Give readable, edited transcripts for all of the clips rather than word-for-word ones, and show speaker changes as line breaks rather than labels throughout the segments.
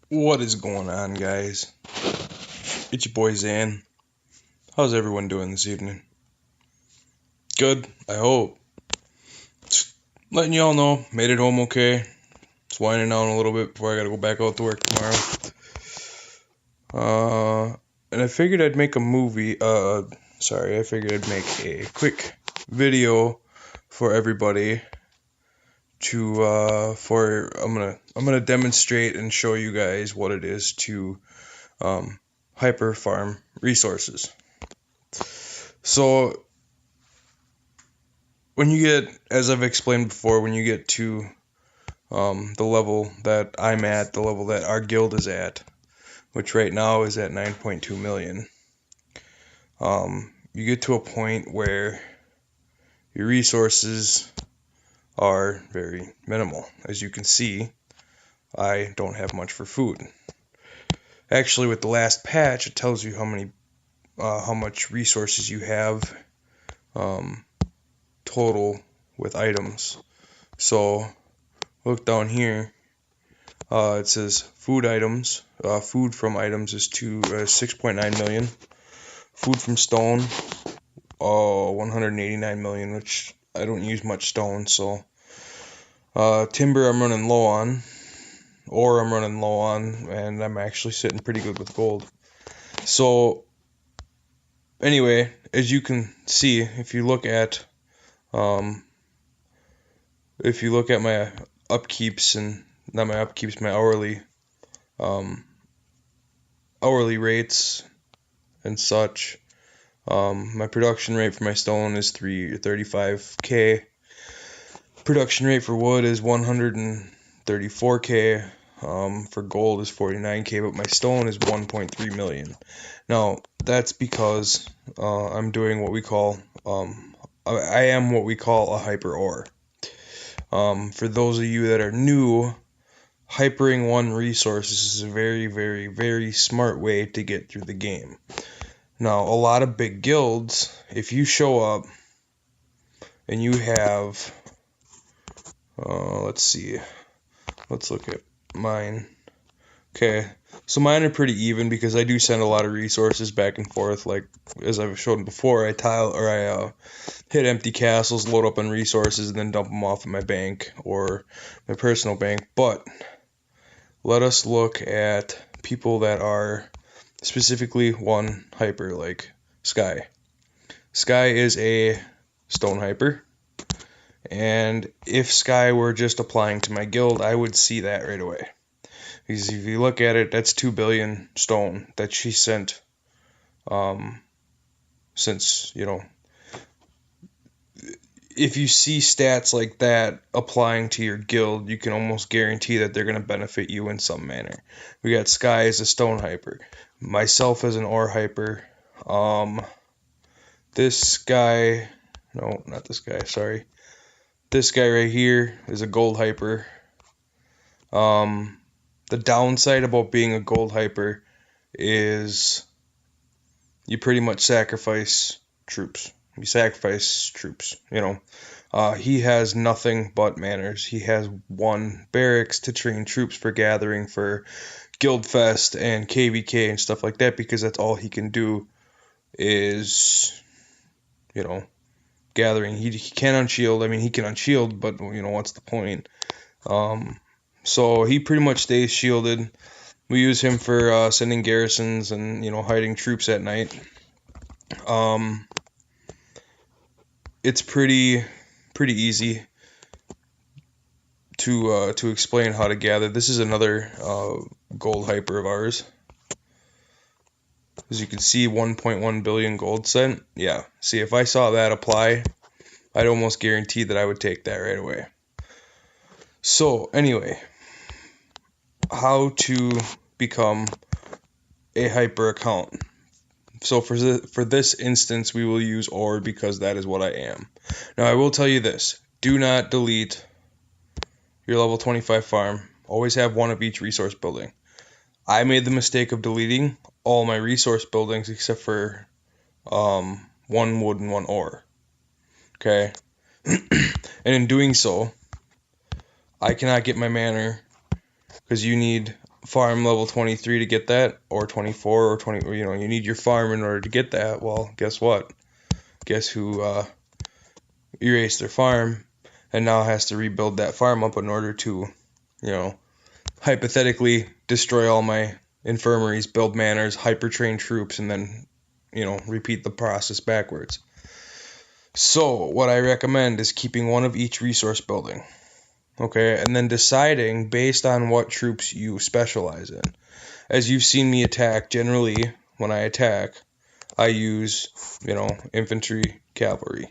What is going on, guys? It's your boy Zan. How's everyone doing this evening? Good, I hope. Just letting y'all know, made it home okay. Just winding down a little bit before I gotta go back out to work tomorrow. And I figured I'd make a I figured I'd make a quick video for everybody I'm gonna demonstrate and show you guys what it is to hyper farm resources. So as I've explained before, when you get to the level that I'm at, the level that our guild is at, which right now is at 9.2 million, you get to a point where your resources are very minimal. As you can see, I don't have much for food. Actually, with the last patch, it tells you how much resources you have total with items. So look down here. It says food items. Food from items is 6.9 million. Food from stone, 189 million, which I don't use much stone. So timber I'm running low on, ore I'm running low on, and I'm actually sitting pretty good with gold. So anyway, as you can see, if you look at my upkeeps and not my upkeeps, my hourly rates and such. My production rate for my stone is 35k. Production rate for wood is 134k. For gold is 49k, but my stone is 1.3 million. Now that's because I'm doing what we call I am what we call a hyper ore. For those of you that are new, hypering one resource is a very, very, very smart way to get through the game. Now, a lot of big guilds, if you show up and you have, let's look at mine. Okay, so mine are pretty even because I do send a lot of resources back and forth. Like as I've shown before, I hit empty castles, load up on resources, and then dump them off at my bank or my personal bank. But let us look at people that are specifically one hyper, like Sky. Sky is a stone hyper, and if Sky were just applying to my guild, I would see that right away. Because if you look at it, that's 2 billion stone that she sent, since, if you see stats like that applying to your guild, you can almost guarantee that they're going to benefit you in some manner. We got Sky as a stone hyper, myself as an ore hyper. This guy, no, not this guy, sorry. This guy right here is a gold hyper. The downside about being a gold hyper is you pretty much sacrifice troops. He has nothing but manners. He has one barracks to train troops for gathering for Guildfest and KVK and stuff like that, because that's all he can do is, gathering. He can't unshield. I mean, he can unshield, but, what's the point? So he pretty much stays shielded. We use him for sending garrisons and, hiding troops at night. It's pretty easy to explain how to gather. This is another gold hyper of ours. As you can see, 1.1 billion gold sent. Yeah, see, if I saw that apply, I'd almost guarantee that I would take that right away. So anyway, how to become a hyper account. So for this instance, we will use ore because that is what I am. Now, I will tell you this. Do not delete your level 25 farm. Always have one of each resource building. I made the mistake of deleting all my resource buildings except for one wood and one ore. Okay? And in doing so, I cannot get my manor because you need farm level 23 to get that, or 24 or 20, or, you need your farm in order to get that. Well, guess what? Guess who erased their farm and now has to rebuild that farm up in order to, hypothetically destroy all my infirmaries, build manors, hyper-train troops, and then, repeat the process backwards. So what I recommend is keeping one of each resource building. Okay, and then deciding based on what troops you specialize in. As you've seen me attack, generally, when I attack, I use, infantry, cavalry.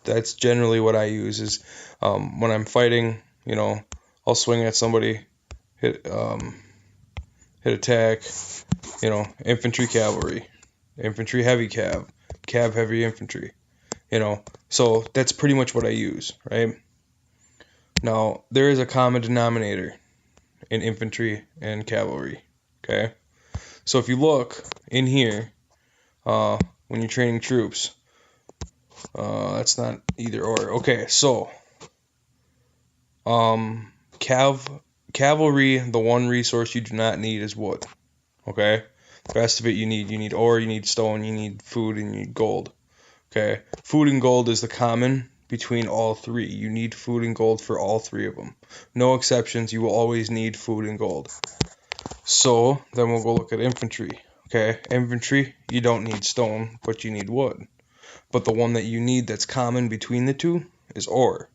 That's generally what I use is when I'm fighting, I'll swing at somebody, hit attack, infantry, cavalry, infantry, heavy cav, heavy infantry, So that's pretty much what I use, right? Now, there is a common denominator in infantry and cavalry, okay? So if you look in here, when you're training troops, that's not either or. Okay, so, cavalry, the one resource you do not need is wood, okay? The rest of it you need ore, you need stone, you need food, and you need gold, okay? Food and gold is the common between all three. You need food and gold for all three of them. No exceptions, you will always need food and gold. So, then we'll go look at infantry. Okay, infantry, you don't need stone, but you need wood. But the one that you need that's common between the two is ore.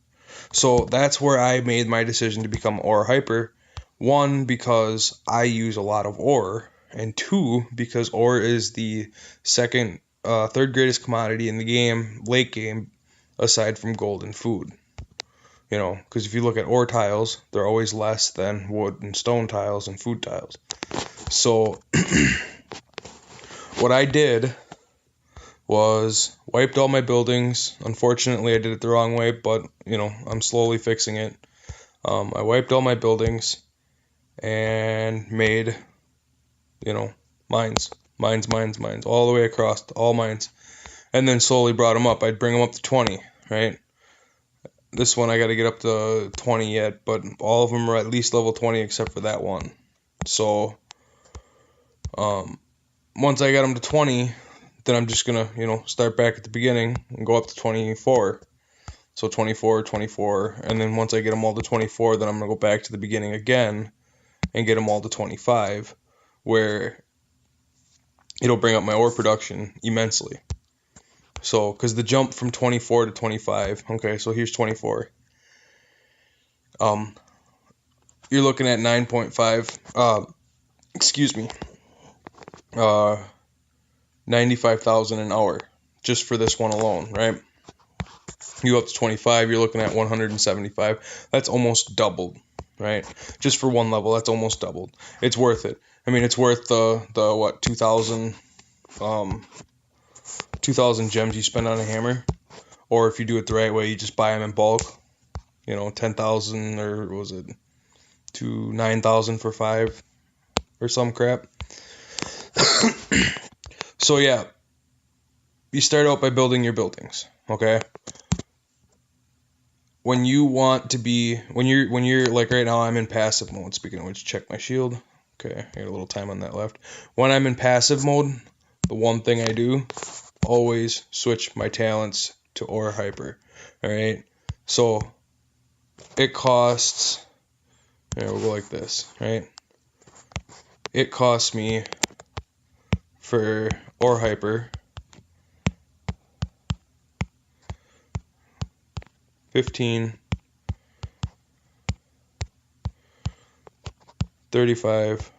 So that's where I made my decision to become ore hyper. One, because I use a lot of ore, and two, because ore is the third greatest commodity in the game, late game, aside from gold and food. Because if you look at ore tiles, they're always less than wood and stone tiles and food tiles. So, what I did was wiped all my buildings. Unfortunately, I did it the wrong way, but, I'm slowly fixing it. I wiped all my buildings and made, mines, all the way across, all mines. And then slowly brought them up. I'd bring them up to 20, right? This one I got to get up to 20 yet, but all of them are at least level 20 except for that one. So, once I got them to 20, then I'm just going to, start back at the beginning and go up to 24. So 24, 24, and then once I get them all to 24, then I'm going to go back to the beginning again and get them all to 25, where it'll bring up my ore production immensely. So, because the jump from 24 to 25, okay, so here's 24. You're looking at 9.5, 95,000 an hour, just for this one alone, right? You go up to 25, you're looking at 175. That's almost doubled, right? Just for one level, that's almost doubled. It's worth it. I mean, it's worth the 2,000 gems you spend on a hammer, or if you do it the right way, you just buy them in bulk. 10,000 or was it 9,000 for 5 or some crap. So yeah, you start out by building your buildings, okay? When you're like right now, I'm in passive mode. Speaking of which, check my shield. Okay, I got a little time on that left. When I'm in passive mode, the one thing I do, always switch my talents to ore hyper. All right, so it costs. We'll go like this, right? It costs me for ore hyper 15, 35,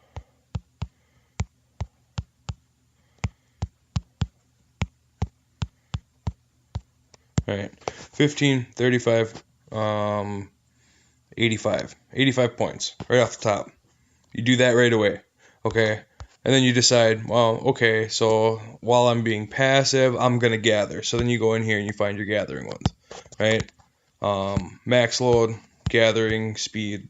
right, 15, 35, 85 points right off the top. You do that right away, okay? And then you decide, well, okay, so while I'm being passive, I'm going to gather. So then you go in here and you find your gathering ones, right? Max load, gathering speed,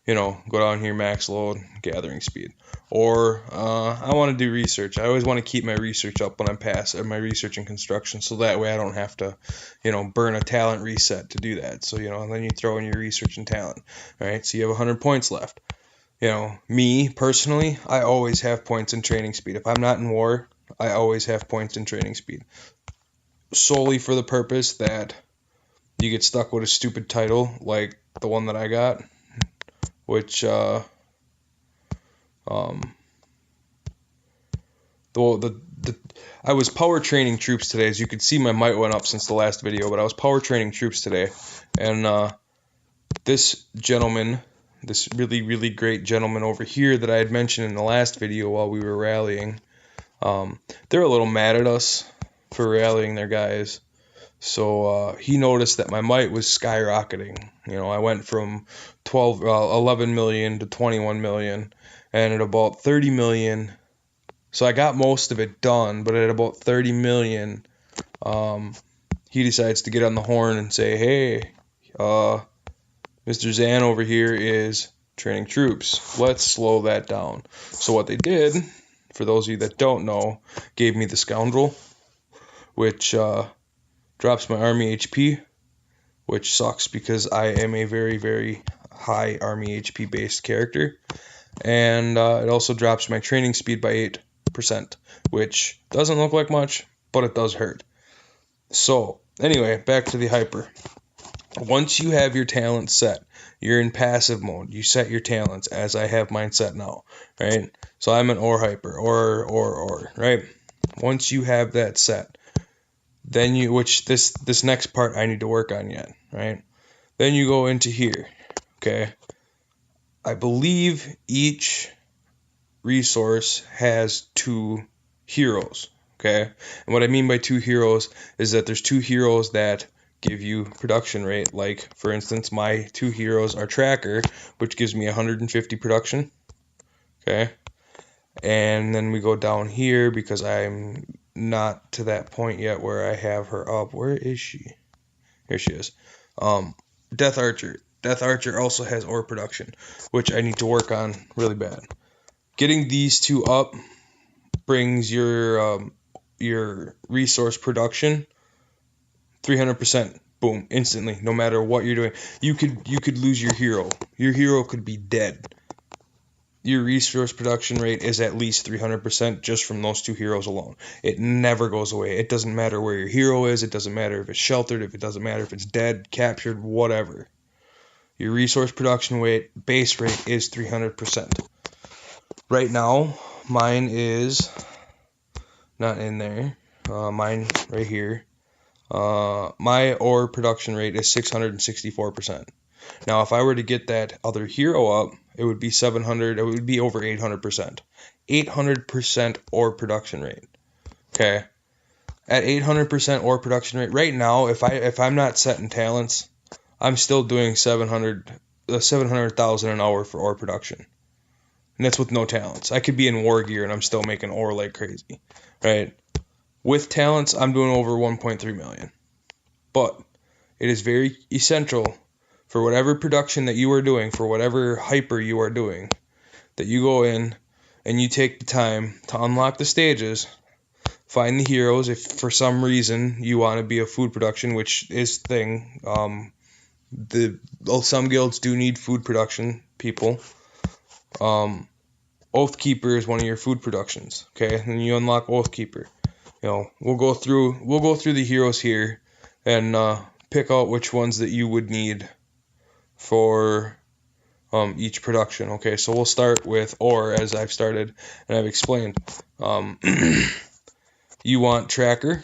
go down here, max load, gathering speed. Or I want to do research. I always want to keep my research up when I'm passive, my research and construction, so that way I don't have to, burn a talent reset to do that. So, and then you throw in your research and talent, right? So you have 100 points left. Me personally, I always have points in training speed. If I'm not in war, I always have points in training speed. Solely for the purpose that you get stuck with a stupid title like the one that I got, which the I was power training troops today. As you can see, my might went up since the last video, but I was power training troops today, and this gentleman, this really, really great gentleman over here that I had mentioned in the last video while we were rallying, they're a little mad at us for rallying their guys. So he noticed that my might was skyrocketing. I went from 11 million to 21 million, and at about 30 million, so I got most of it done, but at about 30 million, he decides to get on the horn and say, hey, Mr. Zan over here is training troops. Let's slow that down. So what they did, for those of you that don't know, gave me the Scoundrel, which drops my army HP, which sucks because I am a very, very high army HP based character. And it also drops my training speed by 8%, which doesn't look like much, but it does hurt. So, anyway, back to the hyper. Once you have your talents set, you're in passive mode. You set your talents as I have mine set now, right? So I'm an or hyper, or, right? Once you have that set, then which this next part I need to work on yet, right? Then you go into here, okay? I believe each resource has 2 heroes, okay? And what I mean by 2 heroes is that there's 2 heroes that give you production rate. Like, for instance, my 2 heroes are Tracker, which gives me 150 production, okay? And then we go down here because I'm not to that point yet where I have her up. Where is she? Here she is. Death Archer. Death Archer also has ore production, which I need to work on really bad. Getting these 2 up brings your resource production 300%. Boom, instantly. No matter what you're doing, you could lose your hero. Your hero could be dead. Your resource production rate is at least 300% just from those 2 heroes alone. It never goes away. It doesn't matter where your hero is. It doesn't matter if it's sheltered. It doesn't matter if it's dead, captured, whatever. Your resource production rate, base rate is 300%. Right now, mine is not in there. Mine right here. My ore production rate is 664%. Now, if I were to get that other hero up, it would be 700. It would be over 800%. 800% ore production rate. Okay. At 800% ore production rate, right now, if I'm not setting talents, I'm still doing 700,000 an hour for ore production. And that's with no talents. I could be in war gear and I'm still making ore like crazy, right? With talents, I'm doing over 1.3 million. But it is very essential for whatever production that you are doing, for whatever hyper you are doing, that you go in and you take the time to unlock the stages, find the heroes. If for some reason you want to be a food production, which is thing, some guilds do need food production people. Oathkeeper is one of your food productions. Okay, and you unlock Oathkeeper. We'll go through the heroes here and pick out which ones that you would need for each production. Okay, so we'll start with ore, as I've started and I've explained. You want Tracker.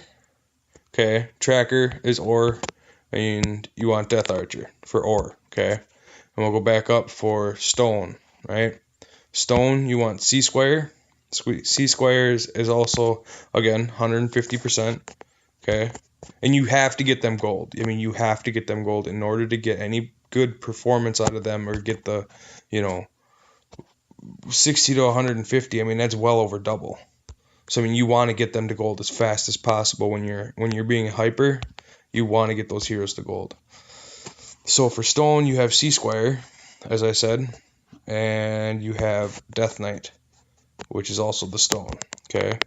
Okay, Tracker is ore, and you want Death Archer for ore. Okay, and we'll go back up for stone. Right, stone, you want C Square. C Square is also, again, 150%. Okay, and you have to get them gold. I mean, you have to get them gold in order to get any good performance out of them, or get the 60 to 150. I mean, that's well over double. So I mean, you want to get them to gold as fast as possible when you're being hyper. You want to get those heroes to gold. So for stone, you have C Square, as I said, and you have Death Knight, which is also the stone. Okay.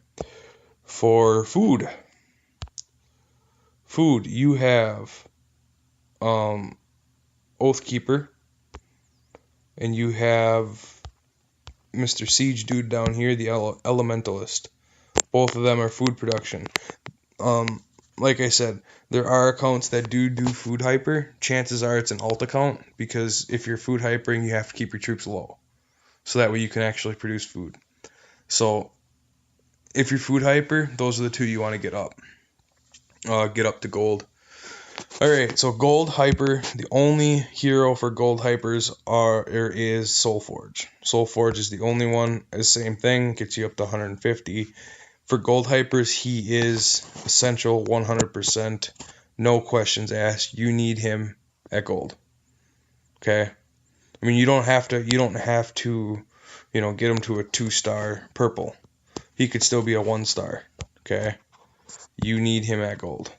For food, you have Oathkeeper, and you have Mr. Siege dude down here, the Elementalist. Both of them are food production. Like I said, there are accounts that do food hyper. Chances are it's an alt account, because if you're food hypering, you have to keep your troops low, so that way you can actually produce food. So if you're food hyper, those are the two you want to get up. Get up to gold. Alright, so gold hyper, the only hero for gold hypers is Soulforge. Soulforge is the only one. The same thing, gets you up to 150. For gold hypers, he is essential 100%. No questions asked. You need him at gold. Okay? I mean, you don't have to, get him to a 2-star purple. He could still be a 1-star. Okay? You need him at gold.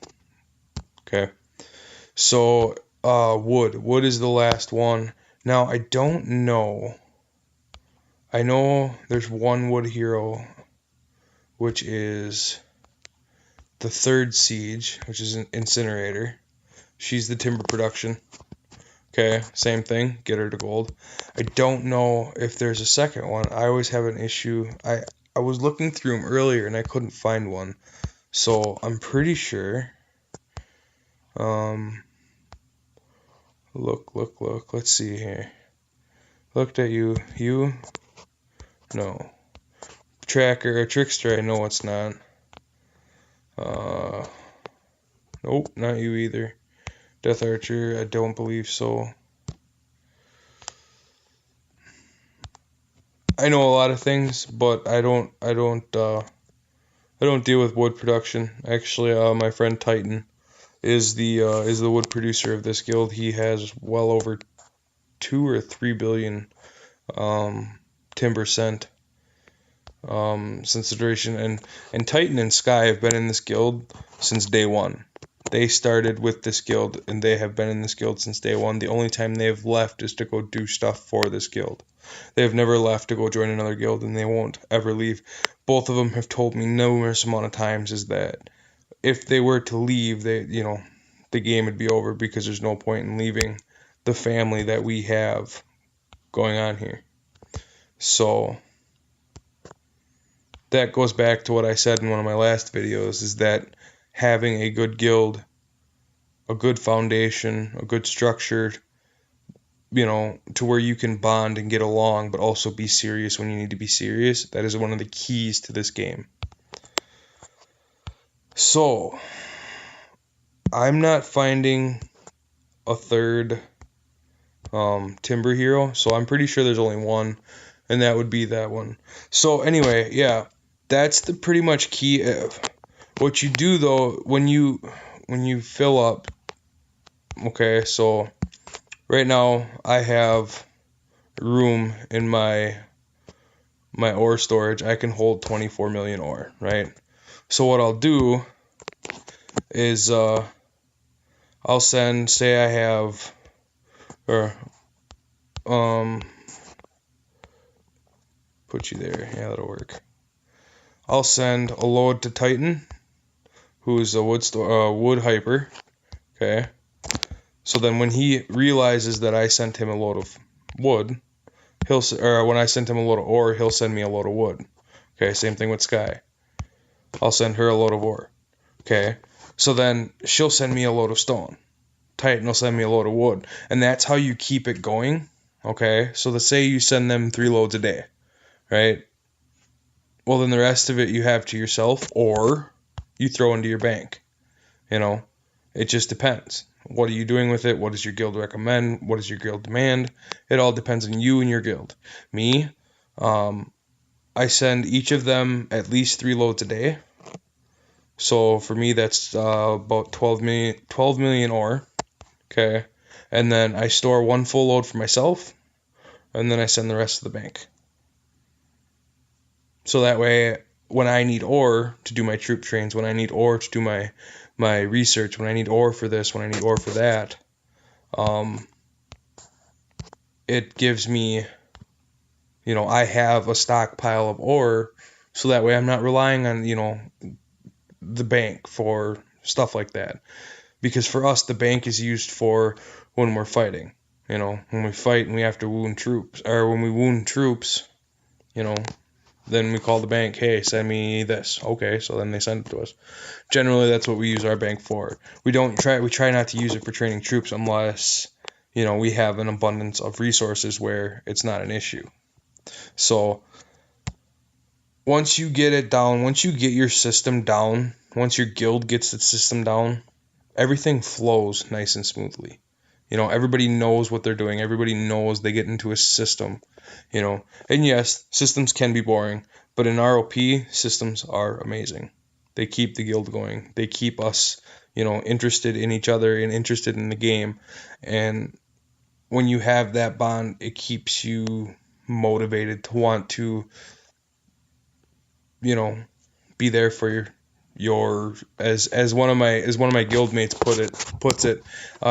Okay? So, wood. Wood is the last one. Now, I don't know. I know there's one wood hero, which is the 3rd Siege, which is an Incinerator. She's the timber production. Okay, same thing. Get her to gold. I don't know if there's a second one. I always have an issue. I was looking through them earlier, and I couldn't find one. So, I'm pretty sure... Look. Let's see here. Looked at you. You? No. Tracker or Trickster, I know it's not. Nope, not you either. Death Archer, I don't believe so. I know a lot of things, but I don't deal with wood production. Actually, my friend Titan is the wood producer of this guild. He has well over 2 or 3 billion timber sent since the duration, and Titan and Sky have been in this guild since day one. They started with this guild, and they have been in this guild since day one. The only time they have left is to go do stuff for this guild. They have never left to go join another guild, and they won't ever leave. Both of them have told me numerous amount of times is that if they were to leave, the game would be over, because there's no point in leaving the family that we have going on here. So that goes back to what I said in one of my last videos, is that having a good guild, a good foundation, a good structure, to where you can bond and get along, but also be serious when you need to be serious, that is one of the keys to this game. So, I'm not finding a third timber hero, so I'm pretty sure there's only one, and that would be that one. So anyway, yeah, that's the pretty much key. What you do though, when you fill up, okay, so right now I have room in my ore storage. I can hold 24 million ore, right? So what I'll do is I'll send, say I have, put you there, yeah, that'll work. I'll send a load to Titan, who's a wood hyper, okay? So then when he realizes that I sent him a load of wood, when I sent him a load of ore, he'll send me a load of wood. Okay, same thing with Sky. I'll send her a load of ore. Okay, so then she'll send me a load of stone. Titan will send me a load of wood. And that's how you keep it going. Okay, so let's say you send them 3 loads a day, right? Well, then the rest of it you have to yourself, or you throw into your bank. It just depends. What are you doing with it? What does your guild recommend? What does your guild demand? It all depends on you and your guild. Me, I send each of them at least 3 loads a day. So for me, that's about 12 million ore. Okay. And then I store 1 full load for myself, and then I send the rest to the bank. So that way, when I need ore to do my troop trains, when I need ore to do my research, when I need ore for this, when I need ore for that, it gives me, I have a stockpile of ore, so that way I'm not relying on, the bank for stuff like that. Because for us, the bank is used for when we're fighting. When we fight and we have to wound troops, or when we wound troops, Then we call the bank, hey, send me this. Okay, so then they send it to us. Generally, that's what we use our bank for. We try not to use it for training troops unless, we have an abundance of resources where it's not an issue. So once you get it down, once you get your system down, once your guild gets its system down, everything flows nice and smoothly. Everybody knows what they're doing. Everybody knows they get into a system, And yes, systems can be boring, but in ROP, systems are amazing. They keep the guild going. They keep us, interested in each other and interested in the game. And when you have that bond, it keeps you motivated to want to, be there for your as one of my guild mates puts it,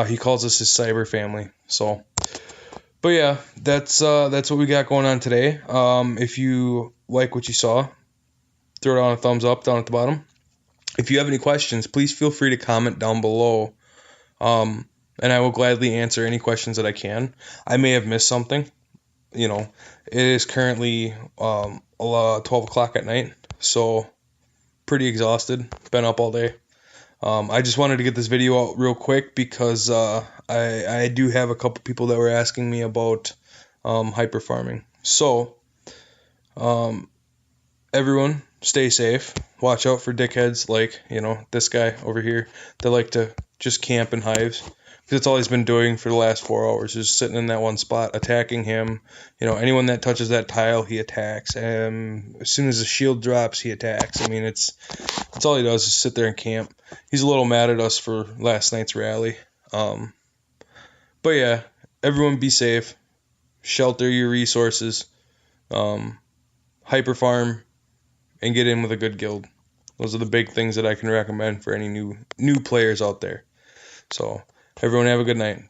he calls us his cyber family. So, but yeah, that's what we got going on today. If you like what you saw, throw down a thumbs up down at the bottom. If you have any questions, please feel free to comment down below, and I will gladly answer any questions that I can. I may have missed something. It is currently 12 o'clock at night, so pretty exhausted. Been up all day. I just wanted to get this video out real quick because I do have a couple people that were asking me about hyper farming. So everyone stay safe. Watch out for dickheads like this guy over here that like to just camp in hives. Because that's all he's been doing for the last 4 hours, is sitting in that one spot, attacking him. Anyone that touches that tile, he attacks. As soon as the shield drops, he attacks. I mean, that's all he does is sit there and camp. He's a little mad at us for last night's rally. But yeah, everyone be safe. Shelter your resources. Hyper farm, and get in with a good guild. Those are the big things that I can recommend for any new players out there. So everyone have a good night.